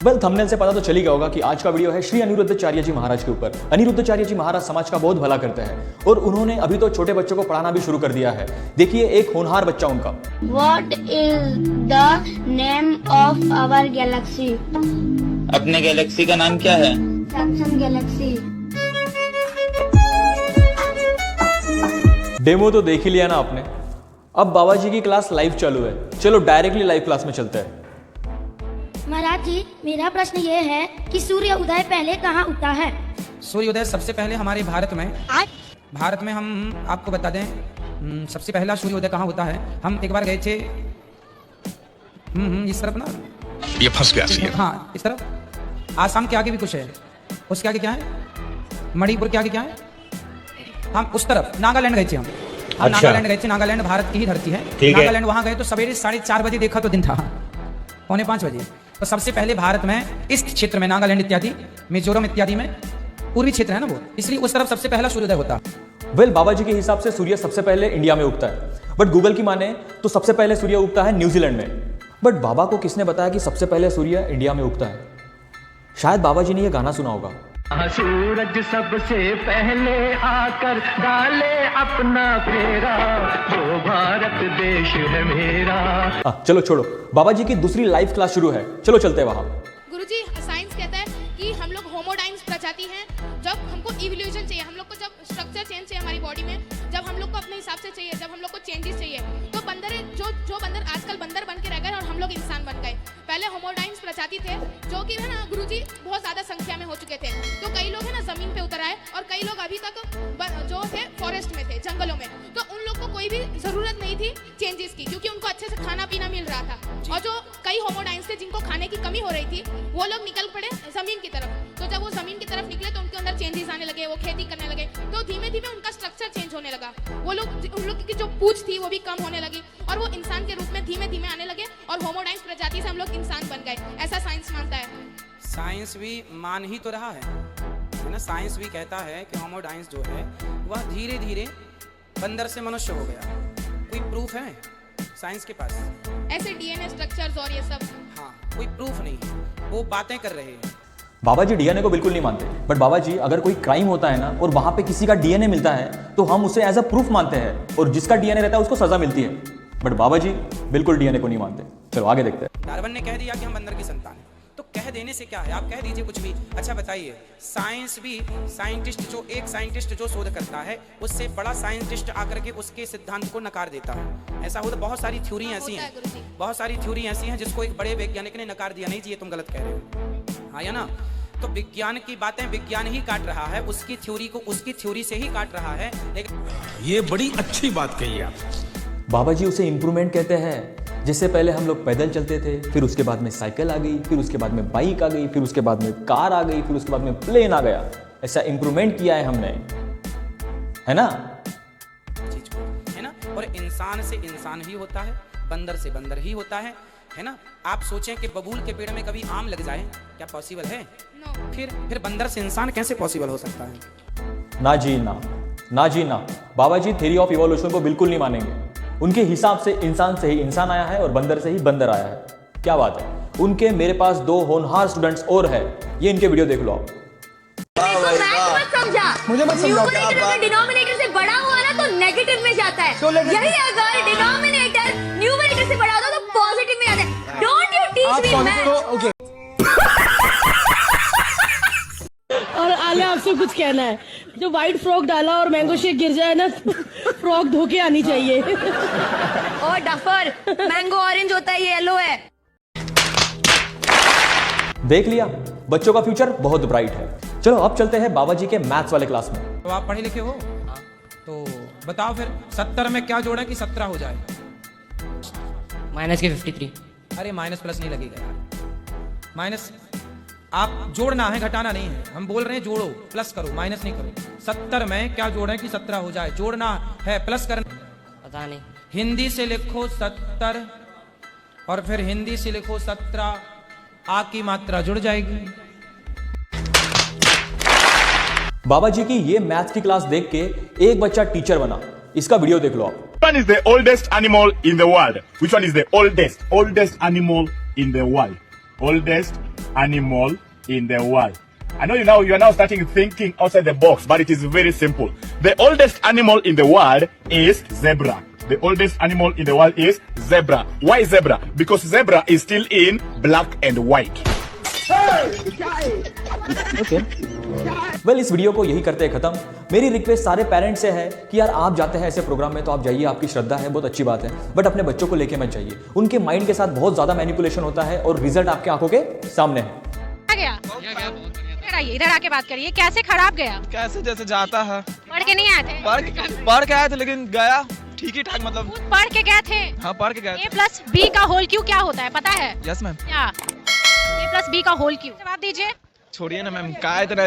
Well thumbnail से पता तो चल ही गया होगा कि आज का वीडियो है श्री अनिरुद्धाचार्य जी महाराज के ऊपर। अनिरुद्धाचार्य जी महाराज समाज का बहुत भला करते हैं और उन्होंने अभी तो छोटे बच्चों को पढ़ाना भी शुरू कर दिया है। देखिए एक होनहार बच्चा उनका। What is the name of our galaxy? अपने गैलेक्सी का नाम क्या है? Samsung Galaxy. डेमो तो देख ही लिया ना आपने। अब बाबा जी की क्लास लाइव चालू है, चलो डायरेक्टली लाइव क्लास में चलते हैं। महाराज जी, मेरा प्रश्न ये है कि सूर्य उदय पहले कहाँ उगता है? सूर्योदय सबसे पहले हमारे भारत में हम आपको बता दें सबसे पहला सूर्योदय कहाँ होता है। हम एक बार गए थे इस तरफ ना, ये फंस गया सी। हाँ इस तरफ। आसाम के आगे भी कुछ है, उसके आगे क्या है, मणिपुर के आगे क्या है, हम उस तरफ नागालैंड गए थे। हम नागालैंड गए थे। नागालैंड भारत की ही धरती है। नागालैंड वहां गए तो सवेरे 4:30 बजे देखा तो दिन था 4:45 बजे। तो सबसे पहले भारत में इस क्षेत्र में नागालैंड इत्यादि, मिजोरम इत्यादि में पूर्वी क्षेत्र है ना वो, इसलिए उस तरफ सबसे पहला सूर्योदय होता। वेल बाबा जी के हिसाब से सूर्य सबसे पहले इंडिया में उगता है, बट गूगल की माने तो सबसे पहले सूर्य उगता है न्यूजीलैंड में। बट बाबा को किसने बताया कि सबसे पहले सूर्य इंडिया में उगता है? शायद बाबा जी ने यह गाना सुना होगा। सूरज सबसे पहले आकर डाले अपना फेरा, वो भारत देश है मेरा। चलो छोड़ो, बाबा जी की दूसरी लाइव क्लास शुरू है, चलो चलते हैं वहां। गुरुजी, साइंस कहता है कि हम लोग होमोडाइन्स प्रजाति हैं। जब हमको इवोल्यूशन चाहिए, हम लोग को जब स्ट्रक्चर चेंज चाहिए हमारी बॉडी में, जब हम लोग को अपने हिसाब से चाहिए, जब हम लोग को चेंजेस चाहिए, तो बंदर जो बंदर आजकल बंदर बन के रह गए और हम लोग इंसान बन गए। पहले होमोडाइन्स प्रजाति थे जो कि है ना गुरुजी बहुत ज्यादा संख्या में हो चुके थे। तो कई लोग है ना जमीन पे उतर आए और कई लोग अभी तक जो थे फॉरेस्ट में थे, जंगलों में। तो उन लोग को कोई भी जरूरत नहीं थी चेंजेस की, क्योंकि उनको अच्छे से खाना पीना मिल रहा था। और जो कई होमोडाइन्स थे जिनको खाने की कमी हो रही थी, वो लोग निकल पड़े जमीन की तरफ। तो जब वो जमीन की तरफ निकले तो उनके अंदर चेंजेस आने लगे, वो खेती करने लगे। तो धीमे धीमे उनका स्ट्रक्चर चेंज होने लगा। उन लोग की जो पूंछ थी वो भी कम होने लगी और वो इंसान के रूप में धीमे धीमे आने लगे और होमोडाइन्स प्रजाति से हम लोग इंसान बन गए। ऐसा साइंस मानता है। साइंस भी मान ही तो रहा है ना। साइंस भी कहता है कि होमोडाइन्स जो है वह धीरे धीरे बंदर से मनुष्य हो गया। कोई प्रूफ है साइंस के पास? ऐसे डीएनए स्ट्रक्चर्स और ये सब, हाँ कोई प्रूफ नहीं, वो बातें कर रहे हैं। बाबा जी डीएनए को बिल्कुल नहीं मानते, बट बाबा जी अगर कोई क्राइम होता है ना और वहां पे किसी का डीएनए मिलता है तो हम उसे एज अ प्रूफ मानते हैं और जिसका डीएनए रहता है उसको सजा मिलती है। बट बाबा जी बिल्कुल डीएनए को नहीं मानते। चलो आगे देखते हैं। डार्विन ने कह दिया कि हम बंदर की संतान हैं, तो कह देने से क्या है, आप कह दीजिए कुछ भी। अच्छा बताइए, साइंस भी साइंटिस्ट जो शोध करता है उससे बड़ा साइंटिस्ट आकर के उसके सिद्धांत को नकार देता है। ऐसा होता, बहुत सारी थ्योरी ऐसी हैं, बहुत सारी थ्योरी ऐसी हैं जिसको एक बड़े वैज्ञानिक ने नकार दिया, नहीं जी ये तुम गलत कह रहे हो। हाँ या ना? तो विज्ञान की बातें विज्ञान ही काट रहा है, उसकी थ्योरी को उसकी थ्योरी से ही काट रहा है। लेकिन ये बड़ी अच्छी बात कही आप। बाबा जी उसे इंप्रूवमेंट कहते हैं। जिससे पहले हम लोग पैदल चलते थे, फिर उसके बाद में साइकिल आ गई, फिर उसके बाद में बाइक आ गई, फिर उसके बाद में कार आ गई, फिर उसके बाद में प्लेन आ गया। ऐसा इंप्रूवमेंट किया है हमने, है ना? चीज को है ना। और इंसान से इंसान ही होता है, बंदर से बंदर ही होता है ना। आप सोचें कि बबूल के पेड़ में कभी आम लग जाए, क्या पॉसिबल है? नो। फिर बंदर से इंसान कैसे पॉसिबल हो सकता है? ना जी ना, ना जी ना। बाबा जी थ्योरी ऑफ इवोल्यूशन को बिल्कुल नहीं मानेंगे। उनके हिसाब से इंसान से ही इंसान आया है और बंदर से ही बंदर आया है। क्या बात है। उनके मेरे पास 2 होनहार स्टूडेंट्स और है, ये इनके वीडियो देख लो आप। मुझे मत समझाओ। न्यूमरेटर डिनोमिनेटर से बड़ा हुआ ना तो नेगेटिव में जाता है। यही अगर डिनोमिनेटर न्यूमरेटर से बड़ा होता तो पॉजिटिव में आता है। Don't you teach me math. और आले आपसे कुछ कहना है, जो व्हाइट फ्रॉक डाला और मैंगो शेक गिर जाए ना, फ्रॉक धो के आनी चाहिए। और डफर, मैंगो ऑरेंज होता है, ये येलो है। देख लिया, बच्चों का फ्यूचर बहुत ब्राइट है। चलो अब चलते हैं बाबा जी के मैथ्स वाले क्लास में। तो आप पढ़े लिखे हो तो बताओ फिर 70 में क्या जोड़ा कि 17 हो जाए? माइनस के 53। अरे माइनस प्लस नहीं लगेगा यार। माइनस आप जोड़ना है, घटाना नहीं है। हम बोल रहे हैं जोड़ो, प्लस करो, माइनस नहीं करो। 70 में क्या जोड़े कि 17 हो जाए? जोड़ना है, प्लस करना। पता नहीं। हिंदी से लिखो 70 और फिर हिंदी से लिखो 17, आ की मात्रा जुड़ जाएगी। बाबा जी की ये मैथ्स की क्लास देख के एक बच्चा टीचर बना। इसका वीडियो देख लो आप। Which one is the oldest animal in the world? Which one is the oldest animal in the world? Oldest animal in the world. I know you are now starting thinking outside the box, but it is very simple. The oldest animal in the world is zebra. The oldest animal in the world is zebra. Why zebra? Because zebra is still in black and white. Well इस video को यही करते हैं खत्म। मेरी request सारे parents से है कि यार आप जाते हैं ऐसे प्रोग्राम में तो आप जाइए, आपकी श्रद्धा है, बहुत अच्छी बात है, बट अपने बच्चों को लेके मत जाइए। उनके माइंड के साथ बहुत ज्यादा मैनिपुलेशन होता है और रिजल्ट आपके आंखों के सामने है। इधर आके बात करिए, कैसे खराब गया? कैसे जैसे जाता है। पढ़ के नहीं आए थे? पढ़ के आए थे लेकिन गया ठीक ही ठाक, मतलब पढ़ के गए थे। हाँ पढ़ के गए थे। A+B का होल क्यू क्या होता है पता है? Yes ma'am. क्या A+B का होल क्यू? जवाब दीजिए। छोड़िए ना मैम, क्या इतना